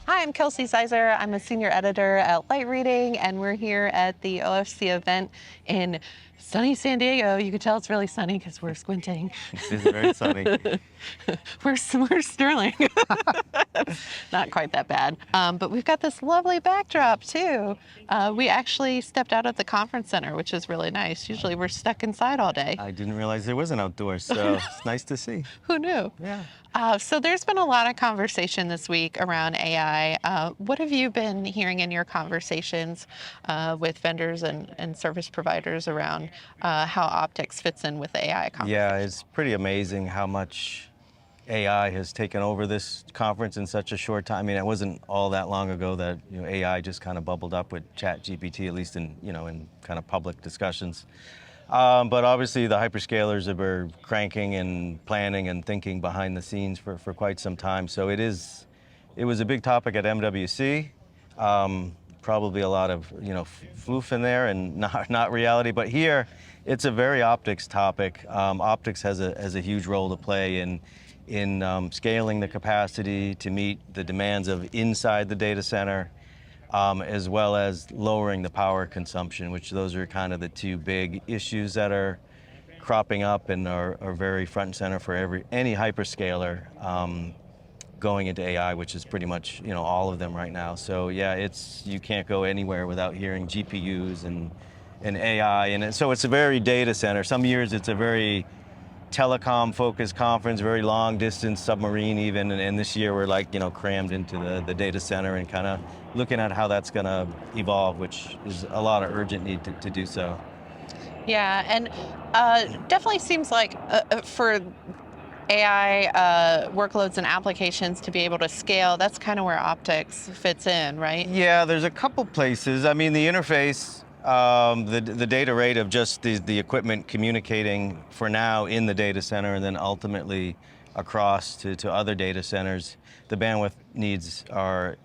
Hi, I'm Kelsey Sizer. I'm a senior editor at Light Reading, and we're here at the OFC event in sunny San Diego. You can tell it's really sunny because we're squinting. It is very sunny. We're Sterling. Not quite that bad. But we've got this lovely backdrop, too. We actually stepped out of the conference center, which is really nice. Usually we're stuck inside all day. I didn't realize there was an outdoors, so it's nice to see. Who knew? Yeah. So there's been a lot of conversation this week around AI. What have you been hearing in your conversations with vendors and service providers around how optics fits in with the AI conversation? Yeah, it's pretty amazing how much AI has taken over this conference in such a short time. I mean, it wasn't all that long ago that AI just kind of bubbled up with ChatGPT, at least in in kind of public discussions. But obviously the hyperscalers have been cranking and planning and thinking behind the scenes for quite some time. So it was a big topic at MWC. Probably a lot of floof in there and not reality. But here, it's a very optics topic. Optics has a huge role to play in scaling the capacity to meet the demands of inside the data center, as well as lowering the power consumption, which those are kind of the two big issues that are cropping up and are very front and center for any hyperscaler going into AI, which is pretty much all of them right now. So yeah, you can't go anywhere without hearing GPUs and AI, and so it's a very data center. Some years it's a very telecom-focused conference, very long-distance submarine even, and this year we're like crammed into the data center and kind of looking at how that's going to evolve, which is a lot of urgent need to do so. Yeah, and definitely seems like for AI workloads and applications to be able to scale, that's kind of where optics fits in, right? Yeah, there's a couple places. I mean, the interface, the data rate of just the equipment communicating for now in the data center and then ultimately across to other data centers, the bandwidth needs are,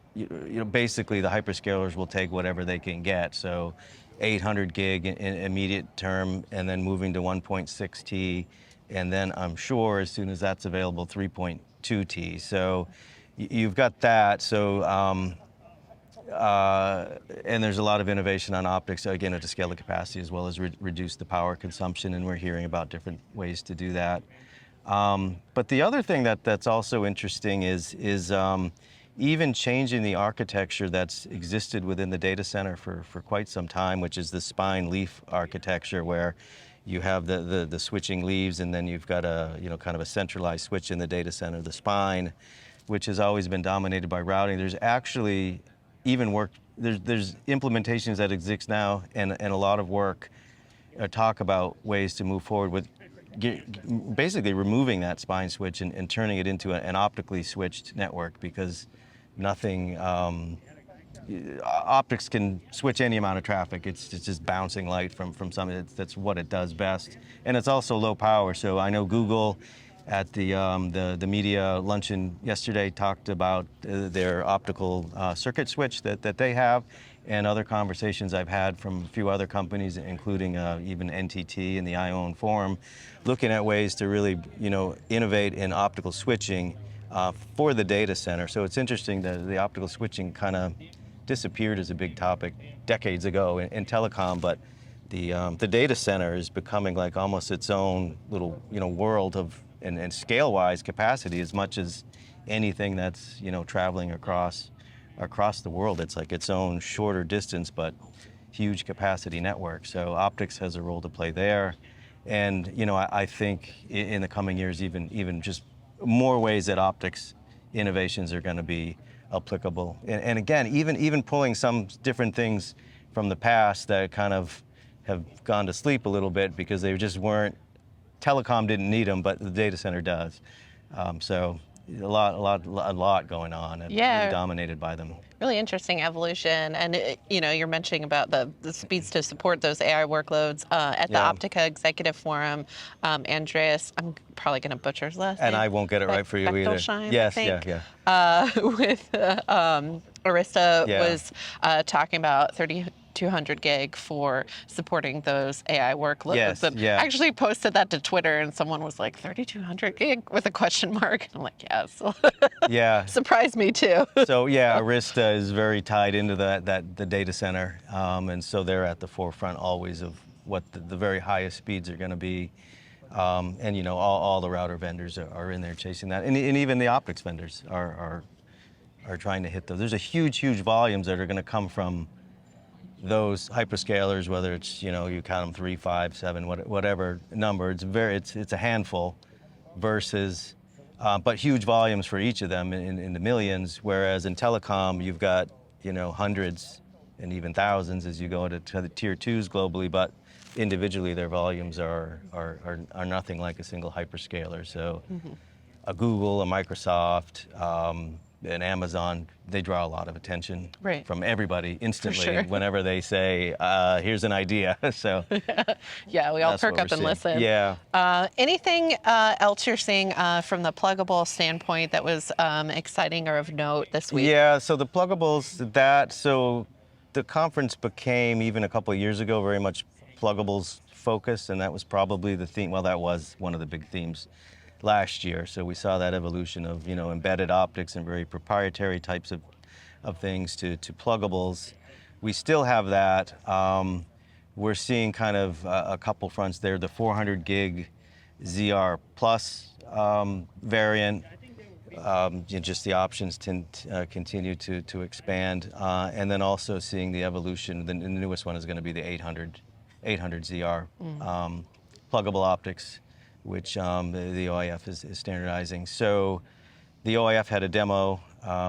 basically the hyperscalers will take whatever they can get. So 800 gig in immediate term, and then moving to 1.6T, and then I'm sure as soon as that's available, 3.2T. So you've got that. So and there's a lot of innovation on optics, again, to scale the capacity as well as reduce the power consumption, and we're hearing about different ways to do that. But the other thing that's also interesting is even changing the architecture that's existed within the data center for quite some time, which is the spine leaf architecture, where you have the switching leaves, and then you've got a kind of a centralized switch in the data center, the spine, which has always been dominated by routing. There's actually there's implementations that exist now, and a lot of work talk about ways to move forward with basically removing that spine switch and turning it into an optically switched network, because nothing, optics can switch any amount of traffic. It's just bouncing light from something. That's what it does best. And it's also low power. So I know Google at the media luncheon yesterday talked about their optical circuit switch that they have, and other conversations I've had from a few other companies, including even NTT and the ION Forum, looking at ways to really innovate in optical switching for the data center. So it's interesting that the optical switching kind of disappeared as a big topic decades ago in telecom, but the data center is becoming like almost its own little world of and scale-wise capacity, as much as anything that's traveling across the world. It's like its own shorter distance but huge capacity network. So optics has a role to play there, and I think in the coming years even just more ways that optics innovations are going to be applicable. And again, even pulling some different things from the past that kind of have gone to sleep a little bit because they just weren't. Telecom didn't need them, but the data center does. So a lot going on, and really dominated by them. Really interesting evolution, and you're mentioning about the speeds to support those AI workloads at the Optica Executive Forum. Andreas, I'm probably going to butcher his last name. And I won't get it right for you either. Yes, with Arista was talking about 32 3200 gig for supporting those AI workloads. Yes, And yeah. I actually posted that to Twitter, and someone was like, 3200 gig with a question mark. And I'm like, yes. Yeah. Surprised me too. So yeah, Arista is very tied into the data center, and so they're at the forefront always of what the very highest speeds are going to be, and you know all the router vendors are in there chasing that, and even the optics vendors are trying to hit those. There's a huge volumes that are going to come from those hyperscalers, whether it's you count them 3, 5, 7, whatever number. It's a handful, versus. But huge volumes for each of them in the millions, whereas in telecom, you've got, hundreds and even thousands as you go to the tier twos globally, but individually their volumes are nothing like a single hyperscaler. So a Google, a Microsoft, an Amazon, they draw a lot of attention from everybody instantly whenever they say, here's an idea. So yeah, we all perk up and listen. Yeah. Anything else you're seeing from the pluggable standpoint that was exciting or of note this week? Yeah, so the pluggables, so the conference became, even a couple of years ago, very much pluggables focused, and that was probably the theme. Well, that was one of the big themes last year. So we saw that evolution of, embedded optics and very proprietary types of things to pluggables. We still have that. We're seeing kind of a couple fronts there. The 400 gig ZR Plus variant, just the options continue to expand. And then also seeing the evolution, the newest one is going to be the 800 ZR pluggable optics, which the OIF is standardizing. So the OIF had a demo.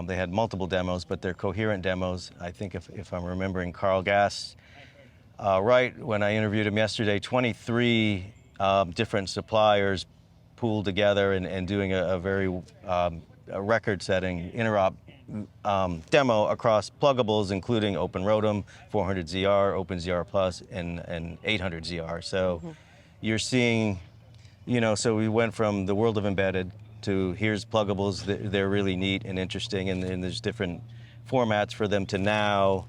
They had multiple demos, but they're coherent demos. I think if I'm remembering Carl Gass right, when I interviewed him yesterday, 23 different suppliers pooled together and doing a very record-setting interop demo across pluggables, including OpenROTM, 400ZR, OpenZR Plus, and 800ZR. So you're seeing, so we went from the world of embedded to here's pluggables. They're really neat and interesting, and there's different formats for them to now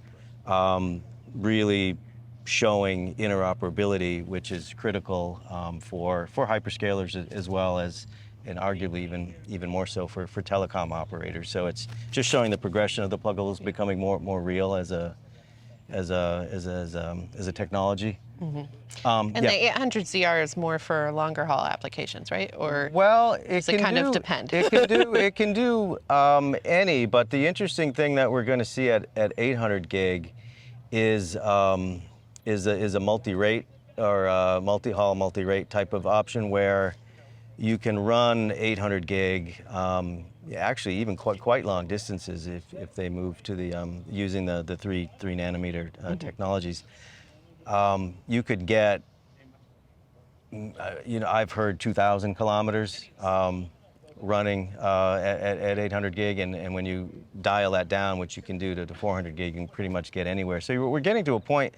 really showing interoperability, which is critical for hyperscalers as well as, and arguably even more so for telecom operators. So it's just showing the progression of the pluggables becoming more real as a technology. And the 800ZR is more for longer haul applications, right? Or well, does it kind of depend? It can do any, but the interesting thing that we're going to see at 800 gig is a multi-rate or a multi-haul, multi-rate type of option where you can run 800 gig, actually even quite long distances if they move to the using the 3 nanometer technologies. You could get, I've heard 2,000 kilometers running at 800 gig, and when you dial that down, which you can do to 400 gig, you can pretty much get anywhere. So we're getting to a point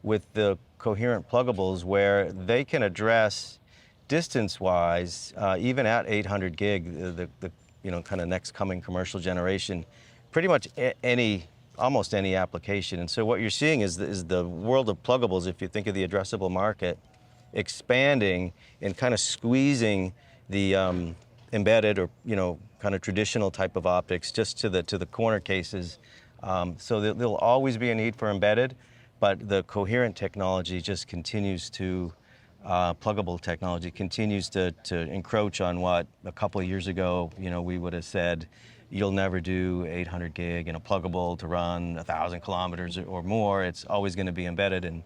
with the coherent pluggables where they can address distance-wise, even at 800 gig, the kind of next coming commercial generation, pretty much almost any application. And so what you're seeing is the world of pluggables, if you think of the addressable market, expanding and kind of squeezing the embedded or kind of traditional type of optics just to the corner cases. So there'll always be a need for embedded, but the coherent technology just continues to pluggable technology continues to encroach on what a couple of years ago, we would have said, you'll never do 800 gig in a pluggable to run 1,000 kilometers or more. It's always going to be embedded, and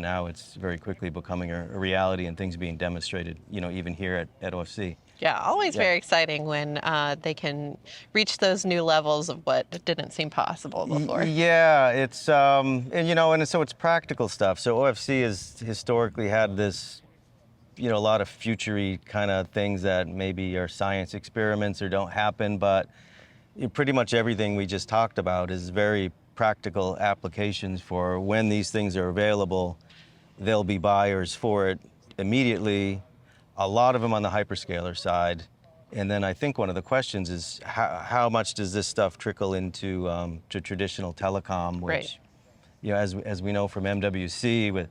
now it's very quickly becoming a reality and things being demonstrated, even here at OFC. Yeah, always very exciting when they can reach those new levels of what didn't seem possible before. Yeah, it's and so it's practical stuff. So OFC has historically had this, a lot of future-y kind of things that maybe are science experiments or don't happen, but pretty much everything we just talked about is very practical applications for when these things are available. There'll be buyers for it immediately. A lot of them on the hyperscaler side. And then I think one of the questions is how much does this stuff trickle into to traditional telecom, which you know, as we know from MWC,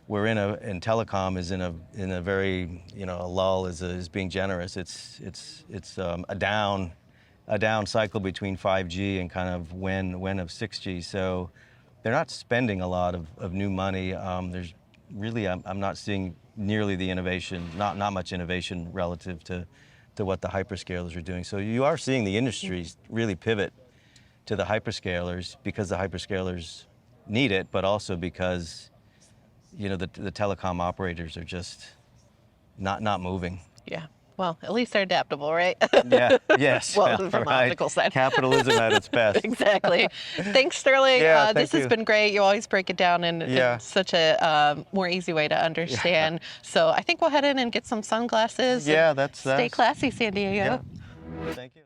we're in telecom is in a very, you know, a lull is being generous. It's a down cycle between 5G and kind of when of 6G. So they're not spending a lot of new money. There's really, I'm not seeing nearly the innovation, not much innovation relative to what the hyperscalers are doing. So you are seeing the industries really pivot to the hyperscalers because the hyperscalers need it, but also because, you know, the telecom operators are just not moving. Yeah. Well, at least they're adaptable, right? Yeah. Yes. Well, from the optical side. Capitalism at its best. Exactly. Thanks, Sterling. Yeah, thank this has you. been great. You always break it down in Yeah. such a more easy way to understand. So I think we'll head in and get some sunglasses. Yeah, and that's stay classy, San Diego. Yeah. Thank you.